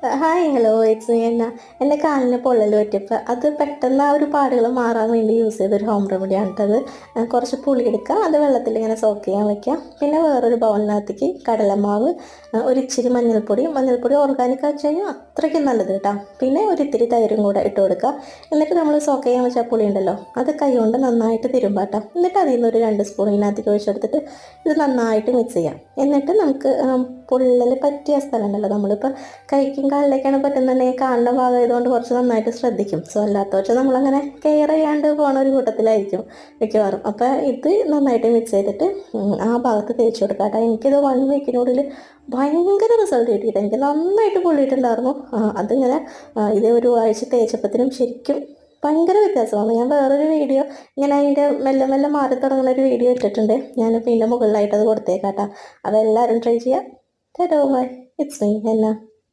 Hi hello it's me എൻ്റെ കാലിന് പൊള്ളൽ പറ്റിയപ്പോൾ അത് പെട്ടെന്ന് ആ ഒരു പാടുകൾ മാറാൻ വേണ്ടി യൂസ് ചെയ്തൊരു ഹോം റെമഡിയാണ് കേട്ടത്. കുറച്ച് പുളി എടുക്കുക, അത് വെള്ളത്തിൽ ഇങ്ങനെ സോക്ക് ചെയ്യാൻ വെക്കുക. പിന്നെ വേറൊരു ബൗളിനകത്തേക്ക് കടലമാവ്, ഒരു ഇച്ചിരി മഞ്ഞൾപ്പൊടി ഓർഗാനിക് വെച്ച് കഴിഞ്ഞാൽ അത്രയ്ക്കും നല്ലത് കേട്ടോ. പിന്നെ ഒരു ഇത്തിരി തൈരും കൂടെ ഇട്ട് കൊടുക്കുക. എന്നിട്ട് നമ്മൾ സോക്ക് ചെയ്യാൻ വെച്ചാൽ പുളി ഉണ്ടല്ലോ, അത് കൈ കൊണ്ട് നന്നായിട്ട് തിരുമ്പാട്ടോ. എന്നിട്ട് അതിൽ നിന്ന് ഒരു 2 സ്പൂൺ ഇതിനകത്തേക്ക് ഒഴിച്ചെടുത്തിട്ട് ഇത് നന്നായിട്ട് മിക്സ് ചെയ്യാം. എന്നിട്ട് നമുക്ക് പൊള്ളൽ പറ്റിയ സ്ഥലം ഉണ്ടല്ലോ, നമ്മളിപ്പോൾ കൈക്കും കാലിലേക്കാണ് പറ്റുന്നുണ്ടെങ്കിൽ കാലിൻ്റെ ഭാഗമായതുകൊണ്ട് കുറച്ച് നന്നായിട്ട് ശ്രദ്ധിക്കും. സോ അല്ലാത്ത വെച്ചാൽ നമ്മളങ്ങനെ കെയർ ചെയ്യാണ്ട് പോകുന്ന ഒരു കൂട്ടത്തിലായിരിക്കും മിക്കവാറും. അപ്പോൾ ഇത് നന്നായിട്ട് മിക്സ് ചെയ്തിട്ട് ആ ഭാഗത്ത് തേച്ച് കൊടുക്കാം കേട്ടോ. എനിക്കിത് 1 വീക്കിനുള്ളിൽ ഭയങ്കര റിസൾട്ട് കിട്ടിയിട്ട് എനിക്ക് നന്നായിട്ട് പൊള്ളിയിട്ടുണ്ടായിരുന്നു. അതിങ്ങനെ ഇത് ഒരു ആഴ്ച തേച്ചപ്പത്തിനും ശരിക്കും ഭയങ്കര വ്യത്യാസമാണ്. ഞാൻ വേറൊരു വീഡിയോ ഇങ്ങനെ അതിൻ്റെ മെല്ലെ മെല്ലെ മാറി തുടങ്ങുന്ന ഒരു വീഡിയോ ഇട്ടിട്ടുണ്ട്. ഞാനിപ്പോൾ ഇതിൻ്റെ മുകളിലായിട്ട് അത് കൊടുത്തേക്കാട്ടോ. അതെല്ലാവരും ട്രൈ ചെയ്യാം. Bye, it's me.